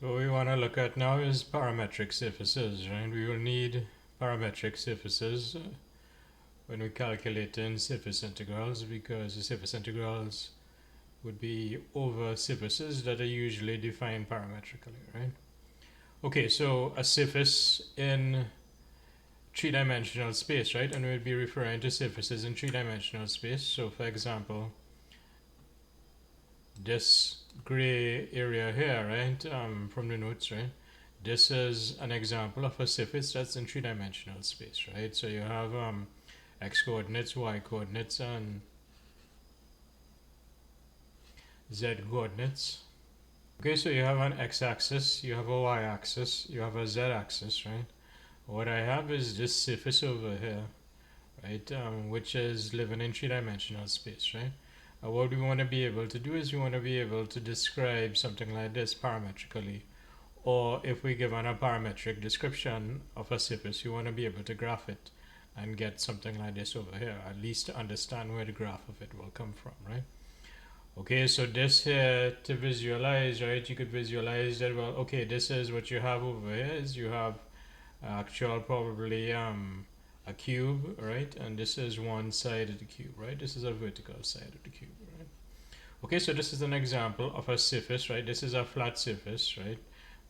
So what we want to look at now is parametric surfaces, right? We will need parametric surfaces when we calculate in surface integrals, because the surface integrals would be over surfaces that are usually defined parametrically, right? Okay, so a surface in three-dimensional space, right? And we'll be referring to surfaces in three-dimensional space. So for example, this gray area here, right, from the notes, right? This is an example of a surface that's in three-dimensional space, right? So you have x coordinates, y coordinates, and z coordinates. Okay, so you have an x-axis, you have a y-axis, you have a z-axis, right? What I have is this surface over here, right, which is living in three-dimensional space, right? What we want to be able to do is we want to be able to describe something like this parametrically, or if we given a parametric description of a surface, you want to be able to graph it and get something like this over here, at least to understand where the graph of it will come from, right? Okay, so this here to visualize, right, you could visualize that, well, okay, this is what you have over here is you have actual probably a cube, right, and this is one side of the cube, right? This is a vertical side of the cube, right? Okay, so this is an example of a surface, right? This is a flat surface, right?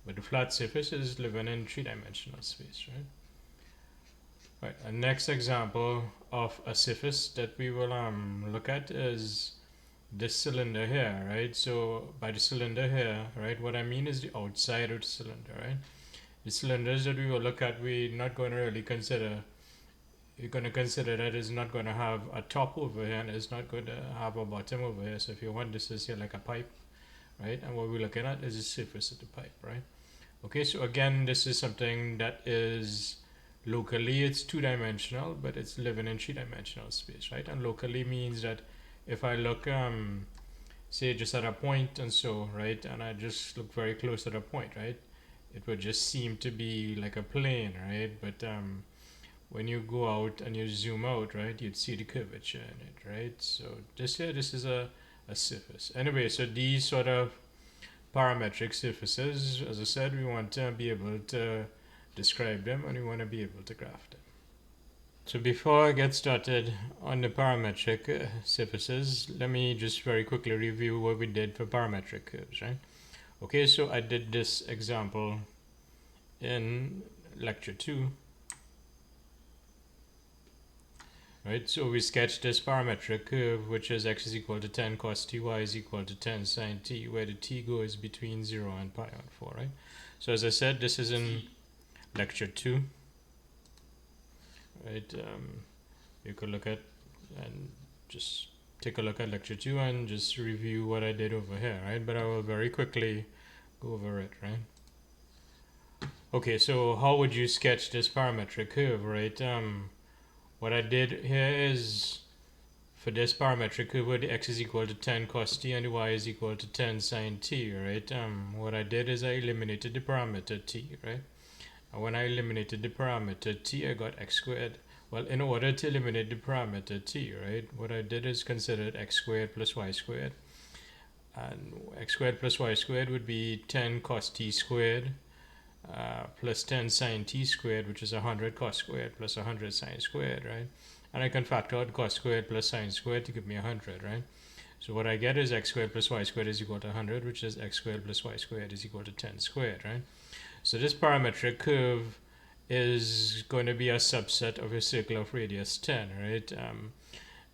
But the flat surface is living in three-dimensional space, right? Right, and next example of a surface that we will look at is this cylinder here, right? So by the cylinder here, right, what I mean is the outside of the cylinder, right? The cylinders that we will look at, we're not going to really consider. You're going to consider that it's not going to have a top over here and it's not going to have a bottom over here. So if you want, this is here like a pipe, right? And what we're looking at is the surface of the pipe, right? Okay, so again, this is something that is locally, it's two-dimensional, but it's living in three-dimensional space, right? And locally means that if I look, say, just at a point and so, right, and I just look very close at a point, right, it would just seem to be like a plane, right? But when you go out and you zoom out, right, you'd see the curvature in it, right? So this here, this is a surface. Anyway, so these sort of parametric surfaces, as I said, we want to be able to describe them and we want to be able to graph them. So before I get started on the parametric surfaces, let me just very quickly review what we did for parametric curves, right? Okay, so I did this example in lecture 2. Right, so we sketched this parametric curve, which is x is equal to 10 cos t, y is equal to 10 sin t, where the t goes between 0 and pi on 4, right? So as I said, this is in lecture 2. Right, you could look at and just take a look at lecture 2 and just review what I did over here, right? But I will very quickly go over it, right? Okay, so how would you sketch this parametric curve, right? What I did here is, for this parametric curve where the x is equal to 10 cos t and the y is equal to 10 sin t, right? What I did is I eliminated the parameter t, right? And when I eliminated the parameter t, I got x squared. Well, in order to eliminate the parameter t, right, what I did is considered x squared plus y squared. And x squared plus y squared would be 10 cos t squared plus 10 sin t squared, which is 100 cos squared plus 100 sin squared, right? And I can factor out cos squared plus sin squared to give me 100, right? So what I get is x squared plus y squared is equal to 100, which is x squared plus y squared is equal to 10 squared, right? So this parametric curve is going to be a subset of a circle of radius 10, right?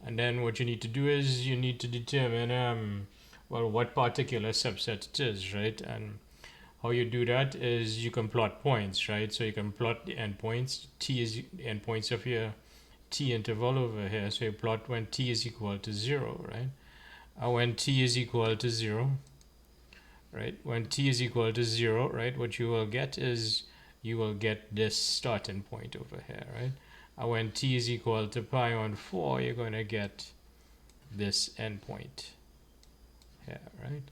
And then what you need to do is you need to determine, well, what particular subset it is, right? And how you do that is you can plot points, right? So you can plot the endpoints. T is the endpoints of your t interval over here. So you plot when t is equal to 0, right? And when t is equal to 0, right? When t is equal to 0, right? What you will get is you will get this starting point over here, right? And when t is equal to pi on 4, you're going to get this endpoint here, right?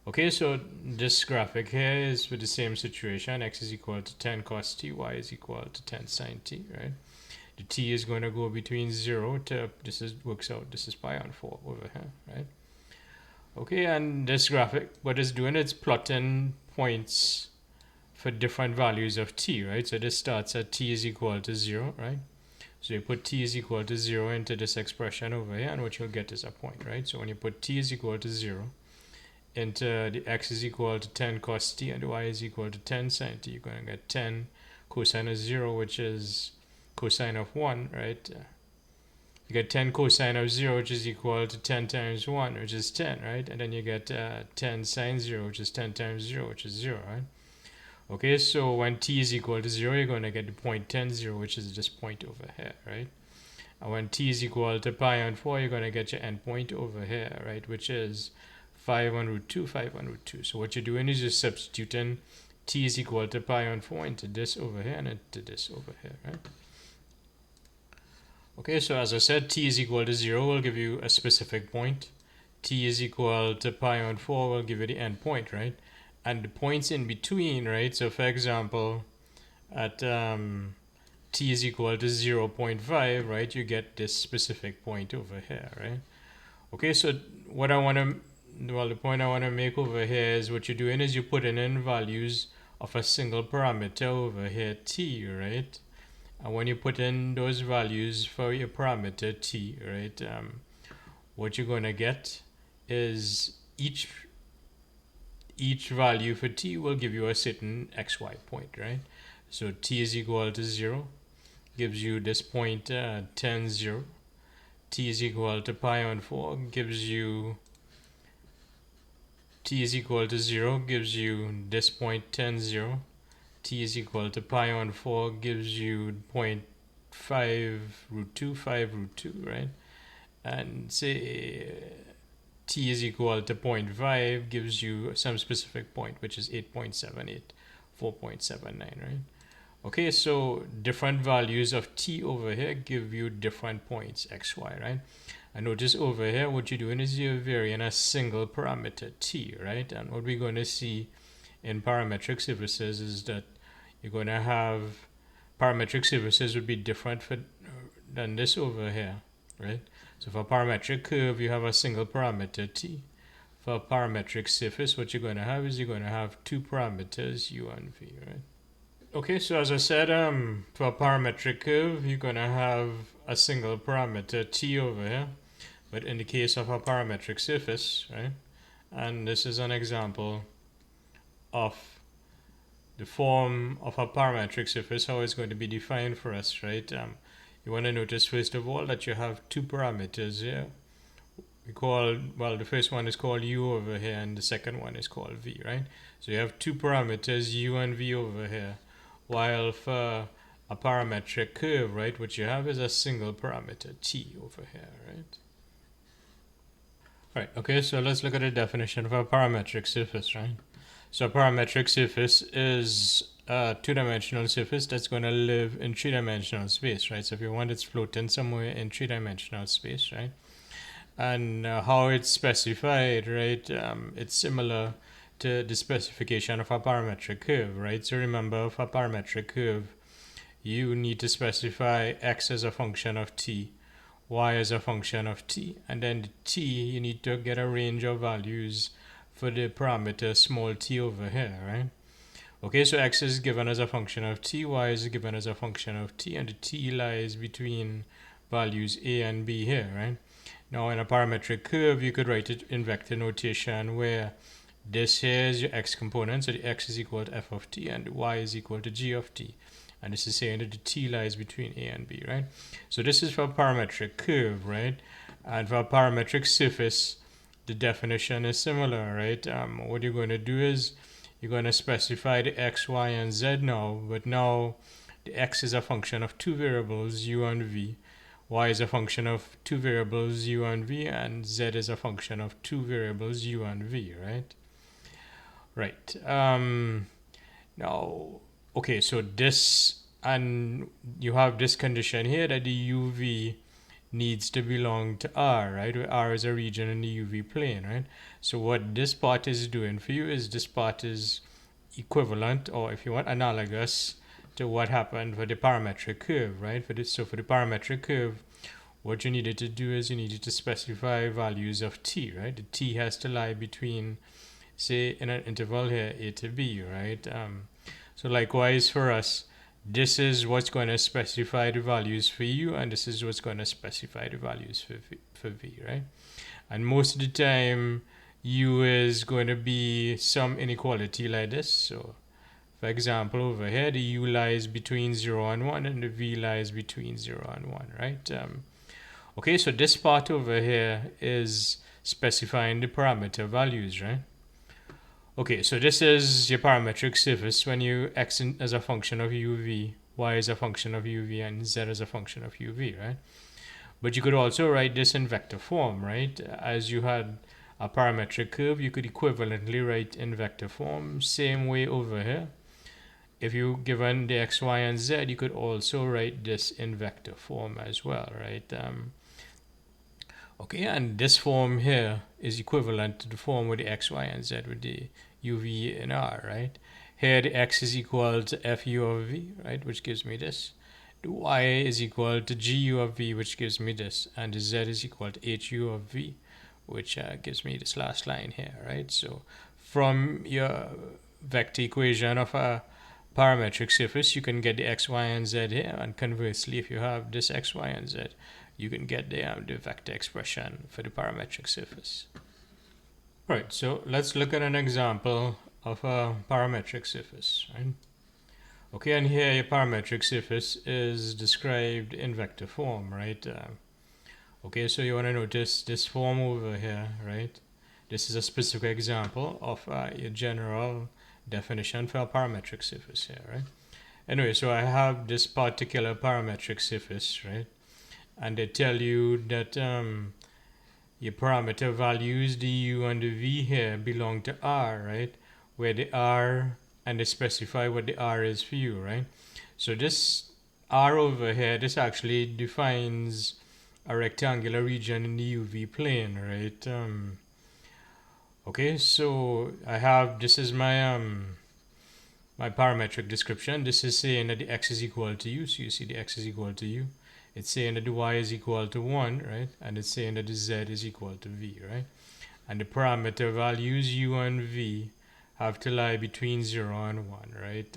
Okay, so this graphic here is with the same situation. X is equal to 10 cos t, y is equal to 10 sin t, right? The t is going to go between 0 to, this is works out, this is pi on 4 over here, right? Okay, and this graphic, what it's doing, it's plotting points for different values of t, right? So this starts at t is equal to 0, right? So you put t is equal to 0 into this expression over here, and what you'll get is a point, right? So when you put t is equal to 0 into the x is equal to 10 cos t and the y is equal to 10 sin t, you're going to get 10 cosine of 0, which is cosine of 1, right? You get 10 cosine of 0, which is equal to 10 times 1, which is 10, right? And then you get 10 sine 0, which is 10 times 0, which is 0, right? Okay, so when t is equal to 0, you're going to get the point 10, 0, which is this point over here, right? And when t is equal to pi on 4, you're going to get your endpoint over here, right? Which is 5 on root 2, 5 on root 2. So what you're doing is you're substituting t is equal to pi on 4 into this over here and into this over here, right? Okay, so as I said, t is equal to 0 will give you a specific point. T is equal to pi on 4 will give you the endpoint, right? And the points in between, right? So for example, at t is equal to 0.5, right? You get this specific point over here, right? Okay, so what I want to, well, the point I want to make over here is what you're doing is you're putting in values of a single parameter over here, t, right? And when you put in those values for your parameter t, right, what you're going to get is each value for t will give you a certain xy point, right? So t is equal to 0 gives you this point 10, 0. T is equal to pi on 4 gives you t is equal to 0 gives you this point 10, 0. T is equal to pi on 4 gives you 0.5 root 2, 5 root 2, right? And say t is equal to 0.5 gives you some specific point, which is 8.78, 4.79, right? Okay, so different values of t over here give you different points, xy, right? And notice over here, what you're doing is you're varying a single parameter t, right? And what we're going to see in parametric surfaces is that you're going to have parametric surfaces would be different than this over here, right? So for a parametric curve, you have a single parameter t. For a parametric surface, what you're going to have is you're going to have two parameters, u and v, right? Okay, so as I said, for a parametric curve, you're going to have a single parameter t over here. But in the case of a parametric surface, right? And this is an example of the form of a parametric surface, how it's going to be defined for us, right? You want to notice first of all that you have two parameters here. The first one is called u over here and the second one is called v, right? So you have two parameters, u and v over here. While for a parametric curve, right, what you have is a single parameter, t over here, right? Right, okay, so let's look at the definition of a parametric surface, right? So a parametric surface is a two-dimensional surface that's going to live in three-dimensional space, right? So if you want, it's floating somewhere in three-dimensional space, right? And how it's specified, right? It's similar to the specification of a parametric curve, right? So remember, for a parametric curve, you need to specify x as a function of t, y as a function of t, and then the t, you need to get a range of values for the parameter small t over here, right? Okay, so x is given as a function of t, y is given as a function of t, and the t lies between values a and b here, right? Now in a parametric curve, you could write it in vector notation where this here is your x component, so the x is equal to f of t and the y is equal to g of t. And this is saying that the t lies between a and b, right? So this is for a parametric curve, right? And for a parametric surface, the definition is similar, right? What you're going to do is you're going to specify the x, y, and z now, but now the x is a function of two variables, u and v. Y is a function of two variables, u and v, and z is a function of two variables, u and v, right? Right. Now, okay, so this, and you have this condition here that the uv needs to belong to R, right? Where R is a region in the UV plane, right? So what this part is doing for you is this part is equivalent, or if you want, analogous to what happened for the parametric curve, right? So for the parametric curve, what you needed to do is you needed to specify values of t, right? The t has to lie between say in an interval here a to b, right? So likewise for us, this is what's going to specify the values for u, and this is what's going to specify the values for v, right? And most of the time, u is going to be some inequality like this. So for example, over here, the u lies between 0 and 1, and the v lies between 0 and 1, right? Okay, so this part over here is specifying the parameter values, right? Okay, so this is your parametric surface when you x as a function of uv, y as a function of uv, and z as a function of uv, right? But you could also write this in vector form, right? As you had a parametric curve, you could equivalently write in vector form. Same way over here. If you given the x, y, and z, you could also write this in vector form as well, right? Okay, and this form here is equivalent to the form with the x, y, and z with the u, v, and r, right? Here the x is equal to fu of v, right, which gives me this. The y is equal to gu of v, which gives me this. And the z is equal to hu of v, which gives me this last line here, right? So from your vector equation of a parametric surface, you can get the x, y, and z here. And conversely, if you have this x, y, and z, you can get the vector expression for the parametric surface. Right, so let's look at an example of a parametric surface, right? Okay, and here your parametric surface is described in vector form, right? Okay, so you want to notice this form over here, right? This is a specific example of your general definition for a parametric surface here, right? Anyway, so I have this particular parametric surface, right? And they tell you that your parameter values, the u and the v here, belong to R, right? Where the R, and they specify what the R is for you, right? So this R over here, this actually defines a rectangular region in the UV plane, right? Okay, so I have, this is my my parametric description. This is saying that the x is equal to u, so you see the x is equal to u. It's saying that the y is equal to 1, right? And it's saying that the z is equal to v, right? And the parameter values u and v have to lie between 0 and 1, right?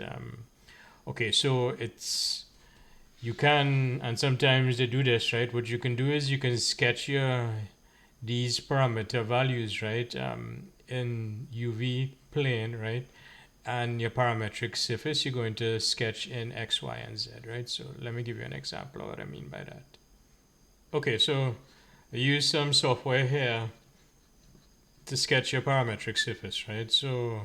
Okay, so it's, you can, and sometimes they do this, right? What you can do is you can sketch your these parameter values, right, in UV plane, right? And your parametric surface, you're going to sketch in X, Y, and Z, right? So let me give you an example of what I mean by that. Okay, so I use some software here to sketch your parametric surface, right? So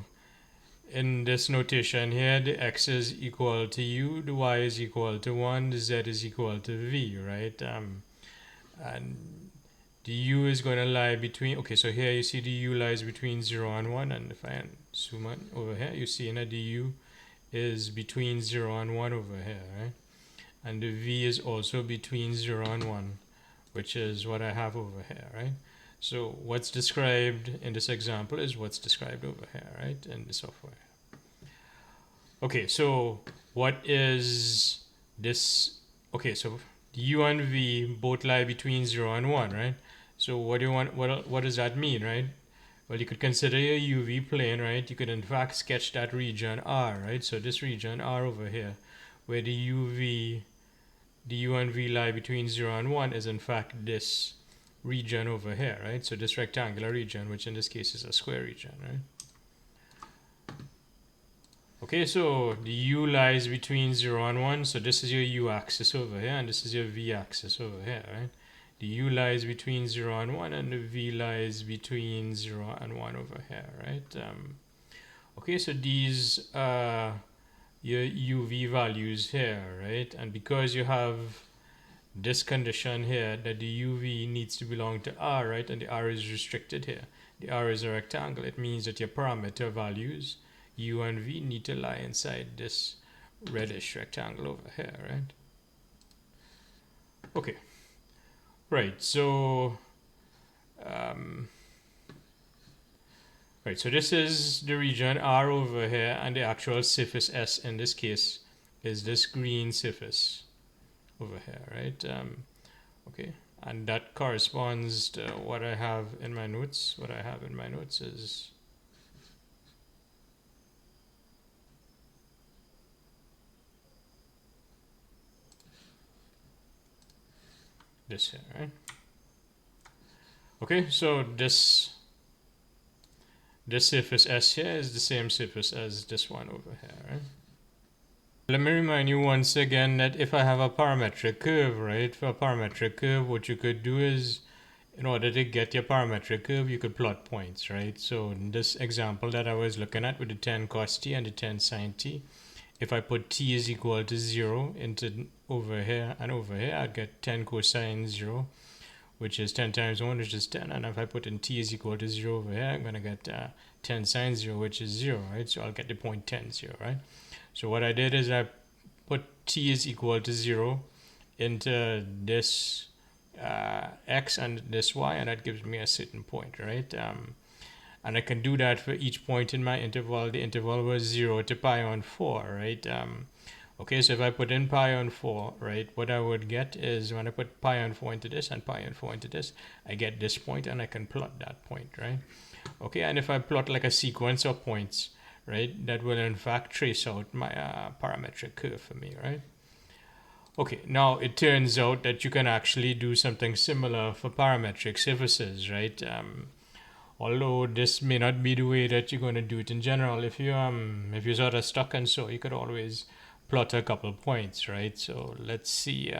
in this notation here, the x is equal to u, the y is equal to 1, the z is equal to v, right? And the u is going to lie between, okay, so here you see the u lies between 0 and 1, and if I zoom in over here, you see that the u is between 0 and 1 over here, right? And the v is also between 0 and 1, which is what I have over here, right? So what's described in this example is what's described over here, right, in the software. Okay, so what is this? Okay, so u and v both lie between 0 and 1, right? So what do you want? What does that mean, right? Well, you could consider your UV plane, right? You could in fact sketch that region R, right? So this region R over here, where the u and v lie between 0 and 1 is in fact this region over here, right? So this rectangular region, which in this case is a square region, right? Okay, so the u lies between 0 and 1, so this is your u axis over here, and this is your v axis over here, right? The u lies between 0 and 1, and the v lies between 0 and 1 over here, right? Okay, so these are your uv values here, right? And because you have this condition here that the uv needs to belong to R, right? And the R is restricted here. The R is a rectangle. It means that your parameter values, u and v, need to lie inside this reddish rectangle over here, right? Okay. Right, so right, so this is the region R over here, and the actual surface S in this case is this green surface over here, right? Okay, and that corresponds to what I have in my notes. What I have in my notes is this here, right? Okay, so this surface S here is the same surface as this one over here, right? Let me remind you once again that if I have a parametric curve, right, for a parametric curve, what you could do is, in order to get your parametric curve, you could plot points, right? So in this example that I was looking at with the 10 cos t and the 10 sin t, if I put t is equal to 0 into over here and over here, I get 10 cosine 0, which is 10 times 1, which is 10. And if I put in t is equal to 0 over here, I'm going to get 10 sine 0, which is 0, right? So I'll get the point 10, 0, right? So what I did is I put t is equal to 0 into this x and this y, and that gives me a certain point, right? And I can do that for each point in my interval. The interval was 0 to pi on 4, right? Okay, so if I put in pi on 4, right, what I would get is when I put pi on 4 into this and pi on 4 into this, I get this point and I can plot that point, right? Okay, and if I plot like a sequence of points, right, that will in fact trace out my parametric curve for me, right? Okay, now it turns out that you can actually do something similar for parametric surfaces, right? Although this may not be the way that you're going to do it in general. If you're sort of stuck and so, you could always plot a couple points, right? So let's see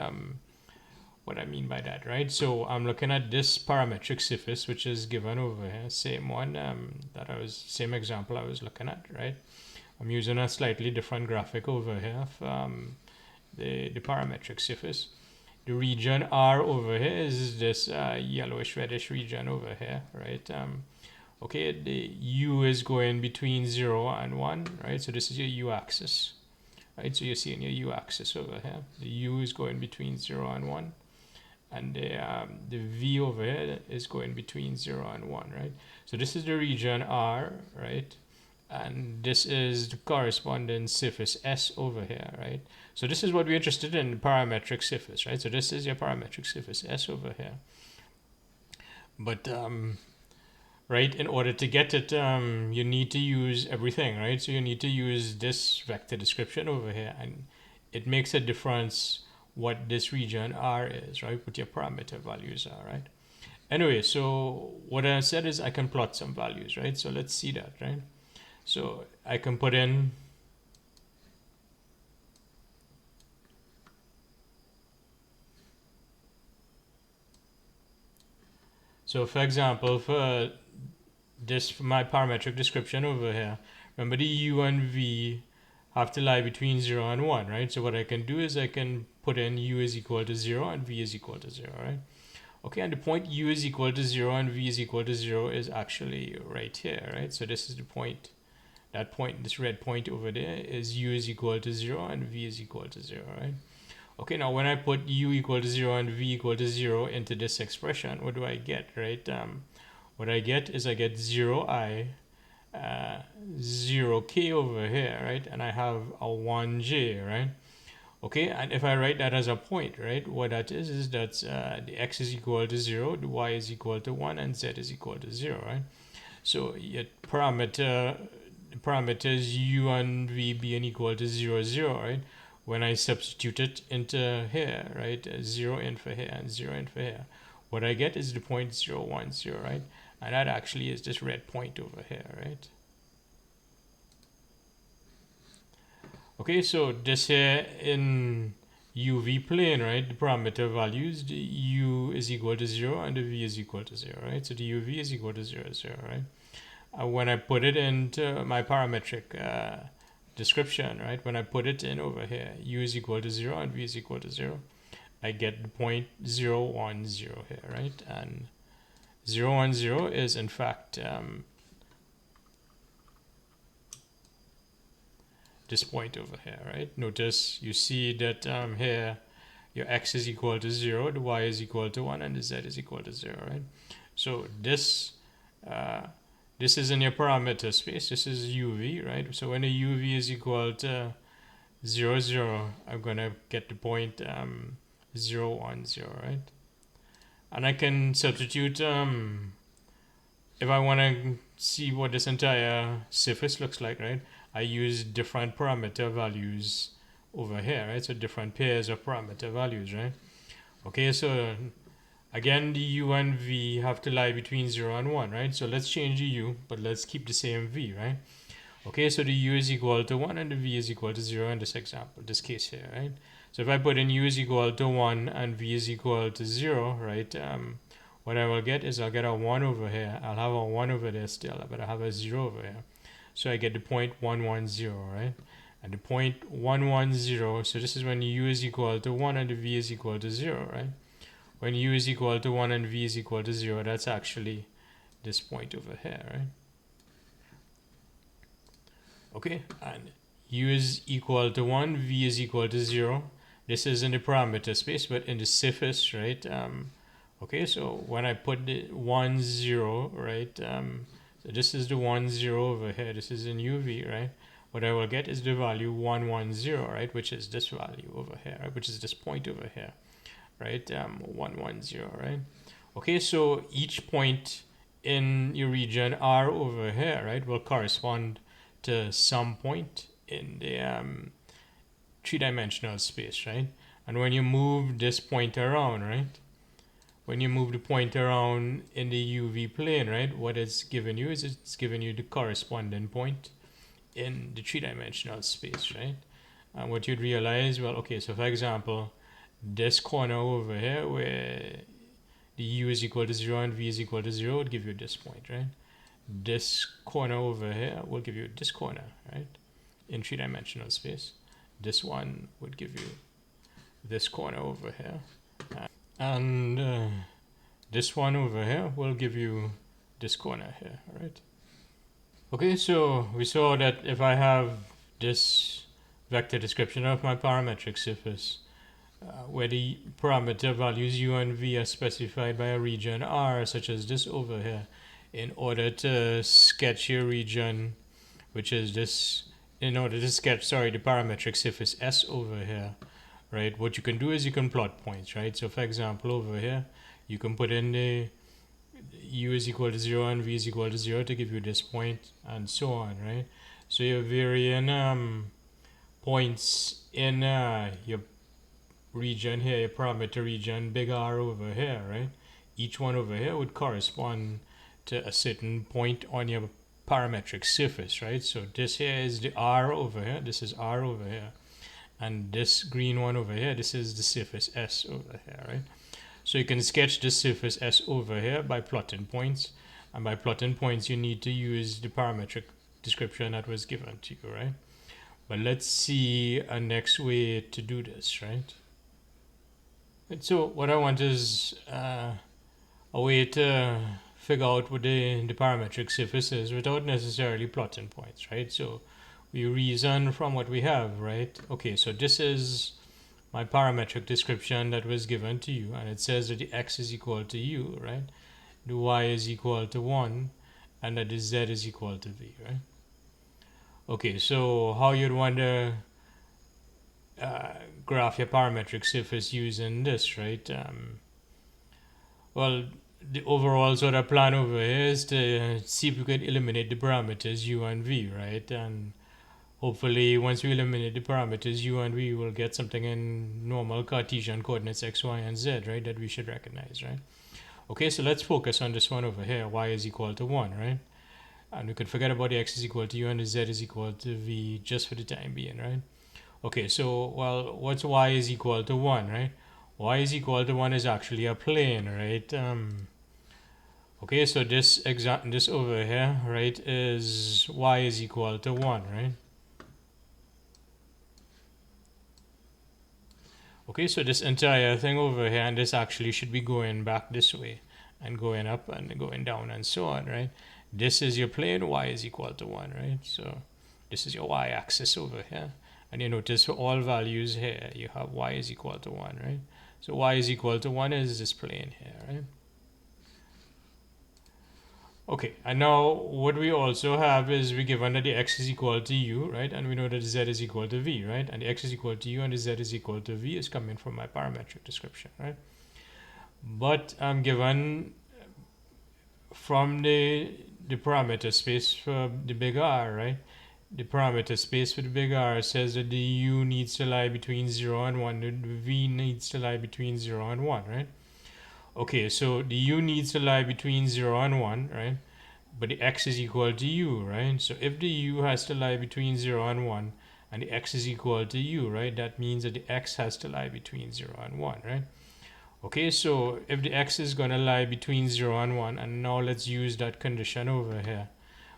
what I mean by that, right? So I'm looking at this parametric surface, which is given over here, same one same example I was looking at, right? I'm using a slightly different graphic over here for the parametric surface. The region R over here is this yellowish reddish region over here, right? Okay, the U is going between 0 and 1, right? So this is your U axis, right? So you're seeing your U axis over here. The U is going between 0 and 1. And the V over here is going between 0 and 1, right? So this is the region R, right? And this is the corresponding surface S over here, right? So this is what we're interested in, the parametric surface, right? So this is your parametric surface S over here. But, right, in order to get it, you need to use everything, right? So you need to use this vector description over here, and it makes a difference what this region R is, right? What your parameter values are, right? Anyway, so what I said is I can plot some values, right? So let's see that, right? So I can put in so for example, for my parametric description over here, remember the U and V have to lie between 0 and 1, right? So what I can do is I can put in U is equal to 0 and V is equal to 0, right? Okay, and the point U is equal to 0 and V is equal to 0 is actually right here, right? So this is the point. That point, this red point over there, is U is equal to 0 and V is equal to 0, right? Okay, now when I put U equal to 0 and V equal to 0 into this expression, what do I get, right? What I get is I get 0i, 0k over here, right? And I have a 1j, right? Okay, and if I write that as a point, right, what that is that the x is equal to 0, the y is equal to 1, and z is equal to 0, right? So your parameters u and v being equal to 0, 0, right? When I substitute it into here, right, 0 in for here and 0 in for here, what I get is the point 0, 1, 0, right? And that actually is this red point over here, right? Okay, so this here in UV plane, right, the parameter values, the U is equal to 0 and the V is equal to 0, right? So the UV is equal to 0, 0, right? When I put it into my parametric description, right, when I put it in over here, U is equal to 0 and V is equal to 0, I get the point 0, 1, 0 here, right? And 0, 1, 0 is in fact this point over here, right? Notice you see that here your x is equal to 0, the y is equal to 1, and the z is equal to 0, right? So this is in your parameter space. This is uv, right? So when the uv is equal to 0, 0, I'm going to get the point 0, 1, 0, right? And I can substitute if I want to see what this entire surface looks like, right? I use different parameter values over here, right? So different pairs of parameter values, right? Okay, so Again, the u and v have to lie between 0 and 1, right? So let's change the u, but let's keep the same v, right? Okay, so the u is equal to 1 and the v is equal to 0 in this example, this case here, right? So if I put in u is equal to 1 and v is equal to 0, right, what I will get is I'll get a 1 over here. I'll have a 1 over there still, but I have a 0 over here. So I get the point 110, right? And the point 110, so this is when u is equal to 1 and the v is equal to 0, right? When u is equal to 1 and v is equal to 0, that's actually this point over here, right? Okay, and u is equal to 1, v is equal to 0. This is in the parameter space, but in the surface, right? Okay, so when I put the 1, 0, right? So this is the 1, 0 over here. This is in uv, right? What I will get is the value 110, right? Which is this value over here, right? Which is this point over here, right? 110, right? Okay, so each point in your region R over here, right, will correspond to some point in the three-dimensional space, right? And when you move this point around, right, when you move the point around in the UV plane, right, what it's given you is it's given you the corresponding point in the three-dimensional space, right? And what you'd realize, well, okay, so for example, this corner over here where the u is equal to 0 and v is equal to 0 would give you this point, right? This corner over here will give you this corner, right? In three-dimensional space. This one would give you this corner over here. And this one over here will give you this corner here, right? Okay, so we saw that if I have this vector description of my parametric surface, where the parameter values u and v are specified by a region R, such as this over here, in order to sketch your region, which is this, in order to sketch, the parametric surface S over here, right? What you can do is you can plot points, right? So for example, over here, you can put in the u is equal to 0 and v is equal to 0 to give you this point, and so on, right? So you're varying points in your region here, your parameter region, big R over here, right? Each one over here would correspond to a certain point on your parametric surface, right? So this here is the R over here, this is R over here, and this green one over here, this is the surface S over here, right? So you can sketch the surface S over here by plotting points, and by plotting points you need to use the parametric description that was given to you, right? But let's see a next way to do this, right? And so what I want is a way to figure out what the parametric surface is without necessarily plotting points, right? So we reason from what we have, right? Okay, so this is my parametric description that was given to you, and it says that the x is equal to u, right? The y is equal to 1, and that the z is equal to v, right? Okay, so how you'd want to graph your parametric surface using this, right? Well, the overall sort of plan over here is to see if we could eliminate the parameters u and v, right? And hopefully once we eliminate the parameters u and v, we'll get something in normal Cartesian coordinates x, y, and z, right? That we should recognize, right? Okay, so let's focus on this one over here, y is equal to 1, right? And we could forget about the x is equal to u and the z is equal to v just for the time being, right? Okay, so, well, what's y is equal to 1, right? Y is equal to 1 is actually a plane, right? Okay, so this over here, right, is y is equal to 1, right? Okay, so this entire thing over here, and this actually should be going back this way, and going up and going down and so on, right? This is your plane, y is equal to 1, right? So this is your y-axis over here. And you notice for all values here, you have y is equal to 1, right? So y is equal to 1 is this plane here, right? Okay, and now what we also have is we given that the x is equal to u, right? And we know that the z is equal to v, right? And the x is equal to u and the z is equal to v is coming from my parametric description, right? But I'm given from the parameter space for the big R, right? The parameter space for the big R says that the u needs to lie between 0 and 1, the v needs to lie between 0 and 1, right? Okay, so the u needs to lie between 0 and 1, right? But the x is equal to u, right? So if the u has to lie between 0 and 1 and the x is equal to u, right? That means that the x has to lie between 0 and 1, right? Okay, so if the x is going to lie between 0 and 1, and now let's use that condition over here.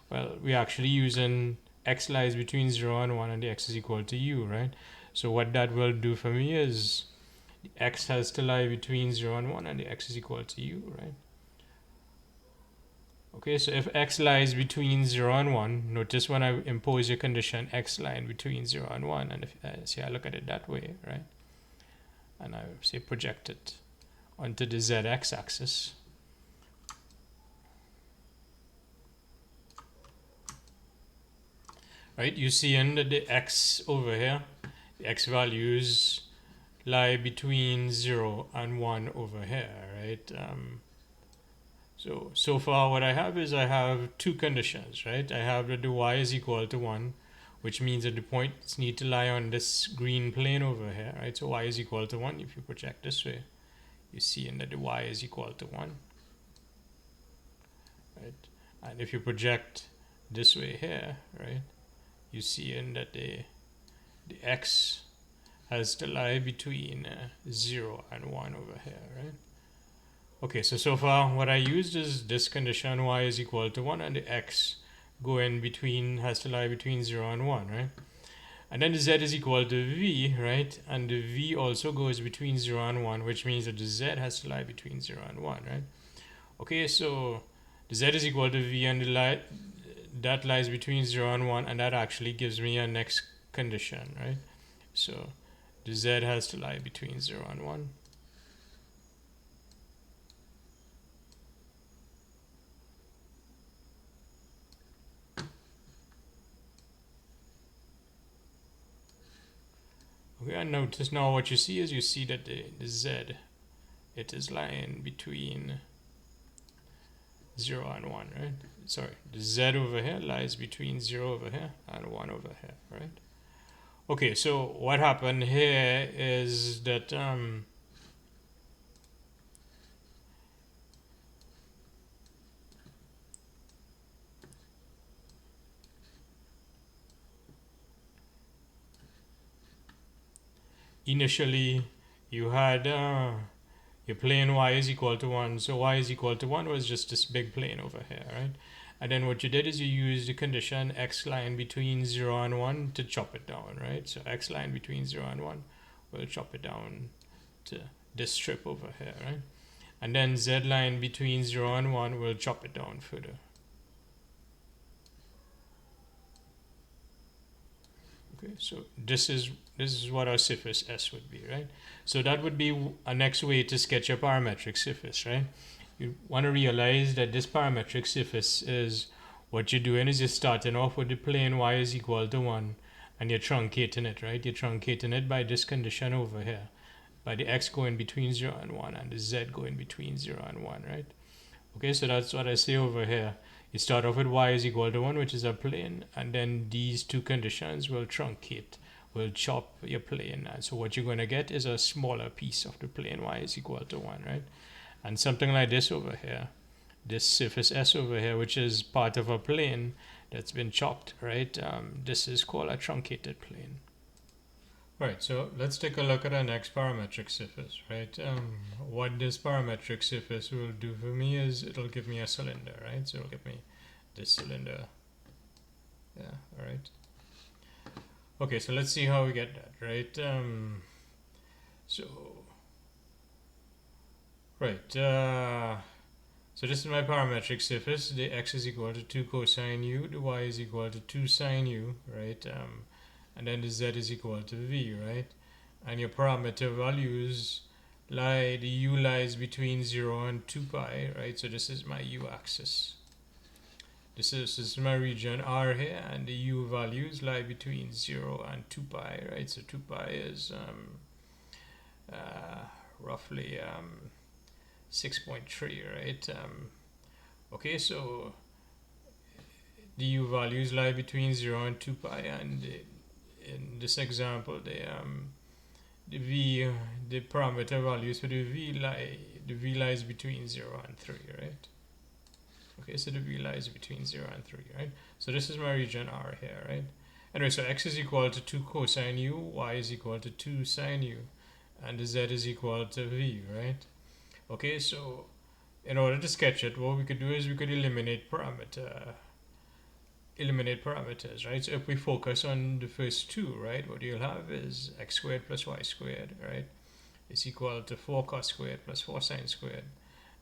Well, we're actually using x lies between 0 and 1 and the x is equal to u, right? So what that will do for me is the x has to lie between 0 and 1 and the x is equal to u, right? Okay, so if x lies between 0 and 1, notice when I impose a condition, x lying between 0 and 1, and if say I look at it that way, right? And I say project it onto the zx axis. Right, you see under the x over here, the x values lie between 0 and 1 over here, right? So far what I have is I have two conditions, right? I have that the y is equal to 1, which means that the points need to lie on this green plane over here, right? So y is equal to 1. If you project this way, you see that the y is equal to 1, right? And if you project this way here, right, you see that the x has to lie between 0 and 1 over here, right? Okay, so far what I used is this condition, y is equal to 1, and the x going between, has to lie between 0 and 1, right? And then the z is equal to v, right? And the v also goes between 0 and 1, which means that the z has to lie between 0 and 1, right? Okay, so the z is equal to v, and that lies between 0 and 1, and that actually gives me a next condition, right? So the z has to lie between 0 and 1. Okay, and notice now what you see is you see that the z, it is lying between 0 and 1, right? Sorry, the z over here lies between 0 over here and 1 over here, right? Okay, so what happened here is that initially you had your plane y is equal to 1, so y is equal to 1 was just this big plane over here, right? And then what you did is you used the condition x line between 0 and 1 to chop it down, right? So x line between 0 and 1 will chop it down to this strip over here, right? And then z line between 0 and 1 will chop it down further. Okay, so this is what our surface S would be, right? So that would be a next way to sketch a parametric surface, right? You want to realize that this parametric surface is, what you're doing is you're starting off with the plane y is equal to 1, and you're truncating it, right? You're truncating it by this condition over here, by the x going between 0 and 1 and the z going between 0 and 1, right? Okay, so that's what I say over here. You start off with y is equal to 1, which is a plane, and then these two conditions will truncate, will chop your plane. And so what you're going to get is a smaller piece of the plane y is equal to 1, right? And something like this over here, this surface S over here, which is part of a plane that's been chopped, right? This is called a truncated plane. Right, so let's take a look at our next parametric surface, right? What this parametric surface will do for me is it'll give me a cylinder, right? So it'll give me this cylinder. Yeah, all right. Okay, so let's see how we get that, right? So this is my parametric surface. The x is equal to 2 cosine u, the y is equal to 2 sine u, right? And then the z is equal to v, right? And your parameter values lie, the u lies between 0 and 2 pi, right? So this is my u axis. This is my region R here, and the u values lie between 0 and 2 pi, right? So 2 pi is roughly 6.3, right? Okay, so the u values lie between 0 and 2 pi, and in this example, the parameter values for the v lie the v lies between 0 and 3, right? Okay, so the v lies between 0 and 3, right? So this is my region R here, right? Anyway, so x is equal to 2 cosine u, y is equal to 2 sine u, and the z is equal to v, right? Okay, so in order to sketch it, what we could do is we could eliminate parameters, right? So if we focus on the first two, right, what you'll have is x squared plus y squared, right, is equal to 4 cos squared plus 4 sine squared.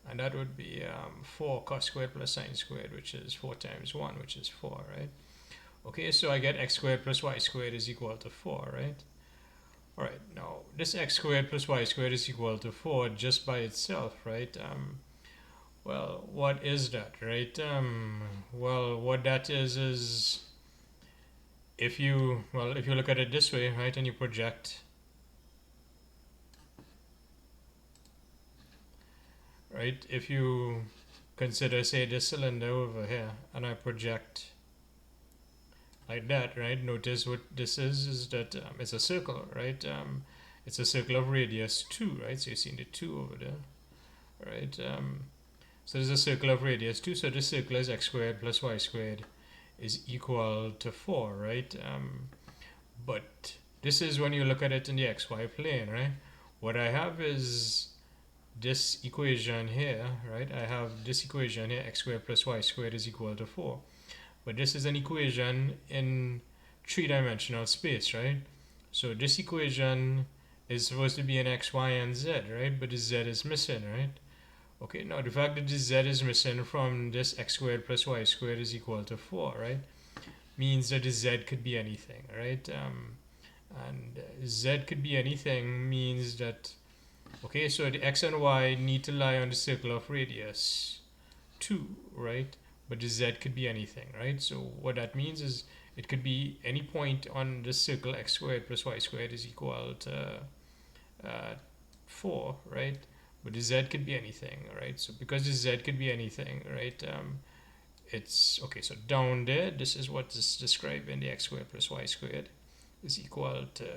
And that would be 4 cos squared plus sine squared, which is 4 times 1, which is 4, right? Okay, so I get x squared plus y squared is equal to 4, right? All right, now this x squared plus y squared is equal to 4 just by itself, right? Well, what is that, right? Well, what that is if you look at it this way, right, and you project, right, if you consider, say, this cylinder over here, and I project like that, right, notice what this is that it's a circle, right? It's a circle of radius 2, right? So you're seeing the 2 over there, right? So there's a circle of radius 2, so this circle is x squared plus y squared is equal to 4, right? But this is when you look at it in the xy plane, right? What I have is this equation here, right? I have this equation here, x squared plus y squared is equal to 4. But this is an equation in three-dimensional space, right? So this equation is supposed to be in x, y, and z, right? But the z is missing, right? Okay, now the fact that the z is missing from this x squared plus y squared is equal to 4, right? Means that the z could be anything, right? And z could be anything means that, okay, so the x and y need to lie on the circle of radius 2, right? But the z could be anything, right? So what that means is it could be any point on the circle x squared plus y squared is equal to 4, right? But the z could be anything, right? So because the z could be anything, right? It's okay. So down there, this is what is described in the x squared plus y squared is equal to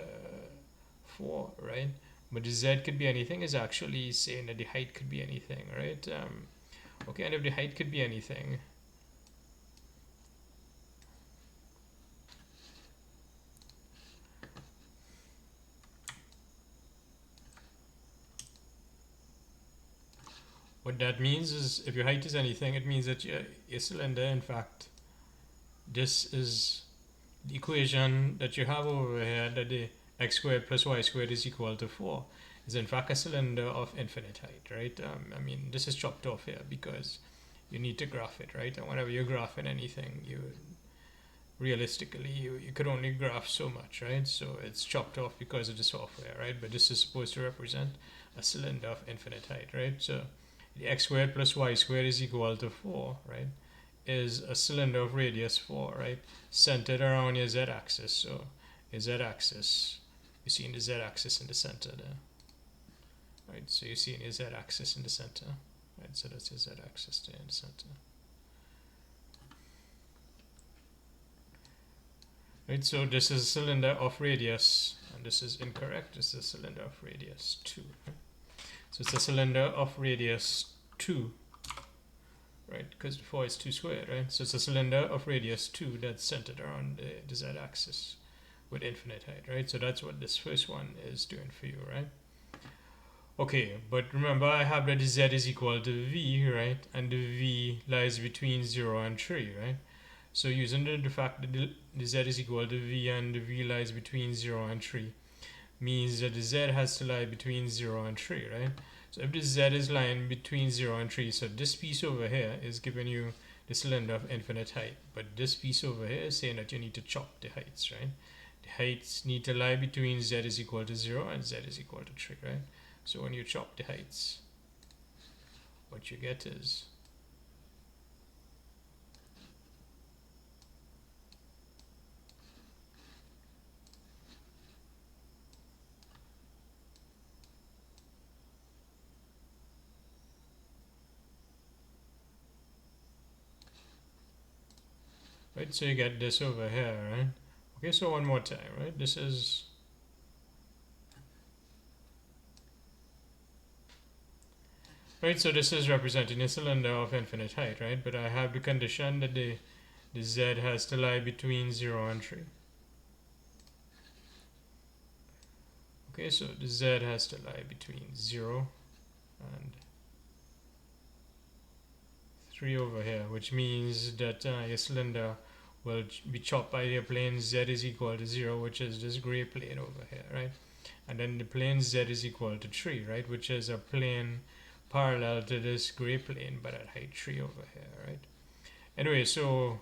4, right? But the z could be anything is actually saying that the height could be anything, right? Okay, and if the height could be anything, what that means is if your height is anything, it means that your cylinder, in fact, this is the equation that you have over here, that the x squared plus y squared is equal to 4, is in fact a cylinder of infinite height, right? I mean, this is chopped off here because you need to graph it, right? And whenever you're graphing anything, realistically, you could only graph so much, right? So it's chopped off because of the software, right? But this is supposed to represent a cylinder of infinite height, right? So the x squared plus y squared is equal to 4, right? Is a cylinder of radius 4, right? Centered around your z-axis. So your z-axis, you see in the z-axis in the center there, right? So you see in your z-axis in the center, right? So that's your z-axis there in the center. Right, so this is a cylinder of radius, and this is incorrect. This is a cylinder of radius 2. Right? So it's a cylinder of radius 2, right? Because 4 is 2 squared, right? So it's a cylinder of radius 2 that's centered around the z-axis with infinite height, right? So that's what this first one is doing for you, right? Okay, but remember I have that the z is equal to v, right? And the v lies between 0 and 3, right? So using the fact that the z is equal to v and the v lies between 0 and 3 means that the z has to lie between 0 and 3, right? So if the z is lying between 0 and 3, so this piece over here is giving you the cylinder of infinite height, but this piece over here is saying that you need to chop the heights, right? The heights need to lie between z is equal to 0 and z is equal to 3, right? So when you chop the heights, what you get is right, so you get this over here, right? Okay, so one more time, right? This is Right, so this is representing a cylinder of infinite height, right? But I have the condition that the z has to lie between 0 and 3. Okay, so the z has to lie between 0 and 3 over here, which means that your cylinder will be chopped by the plane z is equal to 0, which is this gray plane over here, right? And then the plane z is equal to 3, right? Which is a plane parallel to this gray plane, but at height 3 over here, right? Anyway, so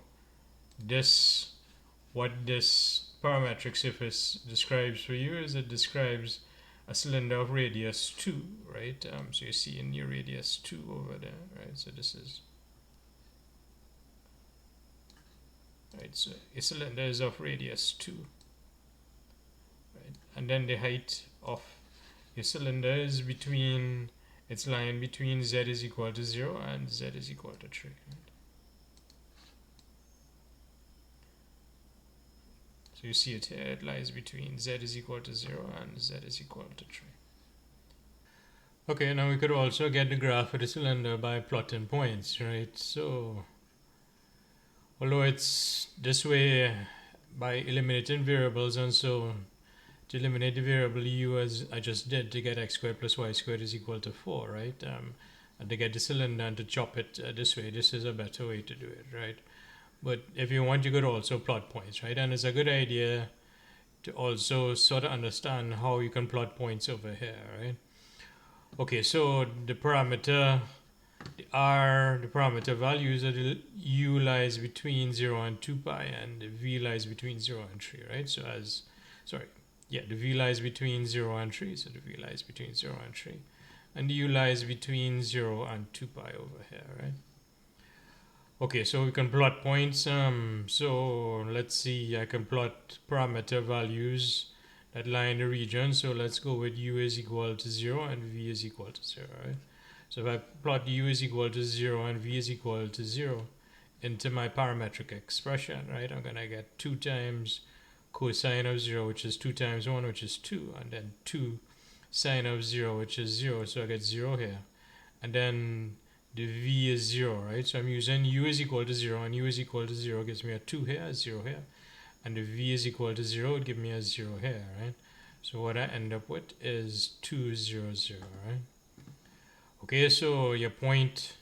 this, what this parametric surface describes for you is it describes a cylinder of radius 2, right? So you see in your radius 2 over there, right? So this is, right, so a cylinder is of radius 2, right? And then the height of your cylinder is between, it's lying between z is equal to 0 and z is equal to 3, right? So you see it here, it lies between z is equal to 0 and z is equal to 3. Okay, now we could also get the graph of the cylinder by plotting points, right? So, although it's this way by eliminating variables and so on, to eliminate the variable u as I just did to get x squared plus y squared is equal to 4, right? And to get the cylinder and to chop it this way, this is a better way to do it, right? But if you want, you could also plot points, right? And it's a good idea to also sort of understand how you can plot points over here, right? Okay, so the parameter, the parameter values that the u lies between 0 and 2 pi and the v lies between 0 and 3, right? So the v lies between 0 and 3, so the v lies between 0 and 3. And the u lies between 0 and 2 pi over here, right? Okay, so we can plot points. So let's see, I can plot parameter values that lie in the region. So let's go with u is equal to 0 and v is equal to 0, right? So if I plot u is equal to 0 and v is equal to 0 into my parametric expression, right, I'm going to get 2 times cosine of 0, which is 2 times 1, which is 2, and then 2 sine of 0, which is 0, so I get 0 here. And then the v is 0, right? So I'm using u is equal to 0, and u is equal to 0 gives me a 2 here, a 0 here. And the v is equal to 0 would give me a 0 here, right? So what I end up with is 2, 0, 0, right? Okay, so your point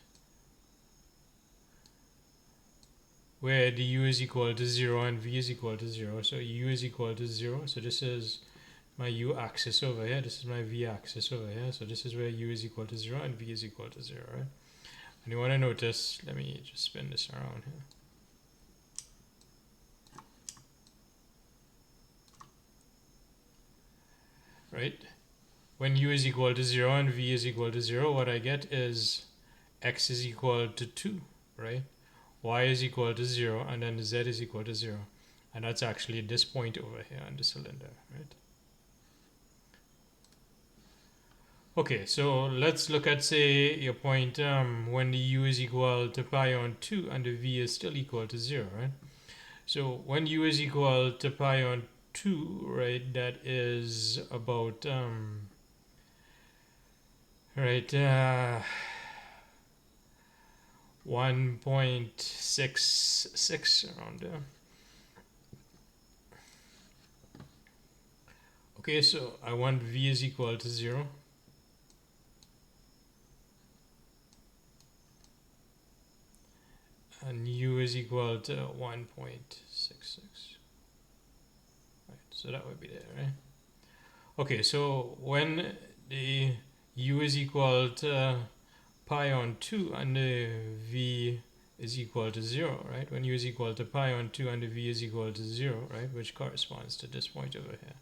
where the u is equal to 0 and v is equal to 0. So u is equal to 0. So this is my u axis over here. This is my v axis over here. So this is where u is equal to 0 and v is equal to 0, right? And you want to notice, let me just spin this around here. Right? When u is equal to 0 and v is equal to 0, what I get is x is equal to 2, right? Y is equal to 0, and then z is equal to 0. And that's actually this point over here on the cylinder, right? Okay, so let's look at, say, your point when the u is equal to pi on 2 and the v is still equal to 0, right? So when u is equal to pi on 2, right, that is about, 1.66 around there. Okay, so I want v is equal to 0. And u is equal to 1.66. Right, so that would be there, right? Okay, so when the u is equal to pi on 2 and the v is equal to 0, right? When u is equal to pi on 2 and the v is equal to 0, right? Which corresponds to this point over here.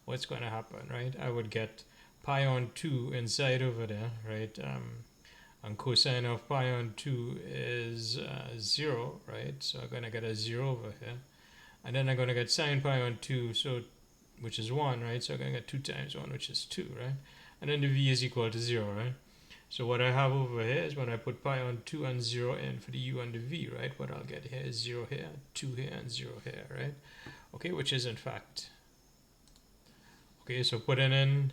What's going to happen, right? I would get pi on 2 inside over there, right? And cosine of pi on 2 is 0, right? So I'm going to get a 0 over here. And then I'm going to get sine pi on 2, so which is 1, right? So I'm going to get 2 times 1, which is 2, right? And then the v is equal to 0, right? So what I have over here is when I put pi on 2 and 0 in for the u and the v, right? What I'll get here is 0 here, 2 here, and 0 here, right? Okay, which is in fact. Okay, so putting in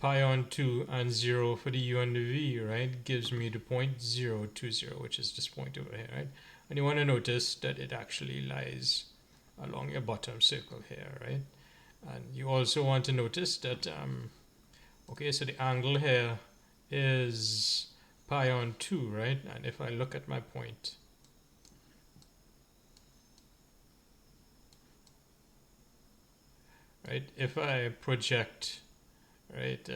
pi on 2 and 0 for the u and the v, right, gives me the point 0, 2, 0, which is this point over here, right? And you want to notice that it actually lies along your bottom circle here, right? And you also want to notice that, okay, so the angle here is pi on 2, right? And if I look at my point, right, if I project, right,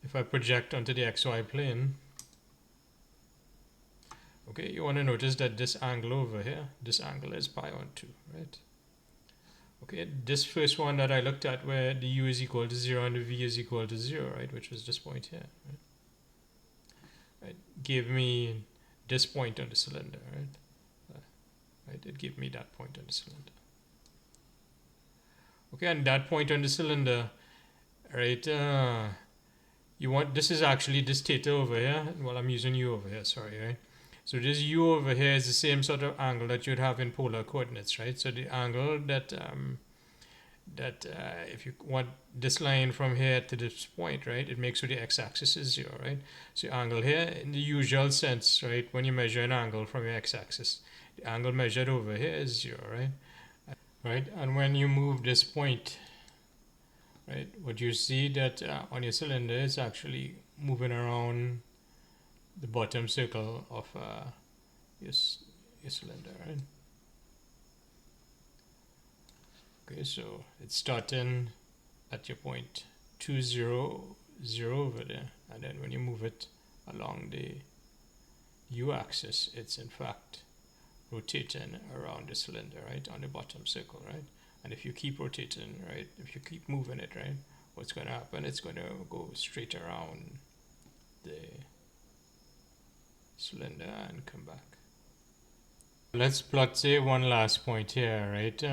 if I project onto the xy plane, okay, you want to notice that this angle over here, this angle is pi on 2, right? Okay, this first one that I looked at where the u is equal to 0 and the v is equal to 0, right, which was this point here, right, gave me this point on the cylinder, right? Right, it gave me that point on the cylinder. Okay, and that point on the cylinder, right, you want, this is actually this theta over here, well, I'm using u over here, sorry, right? So this u over here is the same sort of angle that you'd have in polar coordinates, right? So the angle that if you want this line from here to this point, right, it makes sure the x-axis is 0, right? So your angle here, in the usual sense, right, when you measure an angle from your x-axis, the angle measured over here is 0, right? Right, and when you move this point, right, what you see that on your cylinder is actually moving around the bottom circle of your cylinder, right? Okay, so it's starting at your point 2, 0, 0 over there, and then when you move it along the u-axis, it's in fact rotating around the cylinder, right, on the bottom circle, right? And if you keep rotating, right, if you keep moving it, right, what's going to happen? It's going to go straight around the cylinder and come back. Let's plot, say, one last point here, right?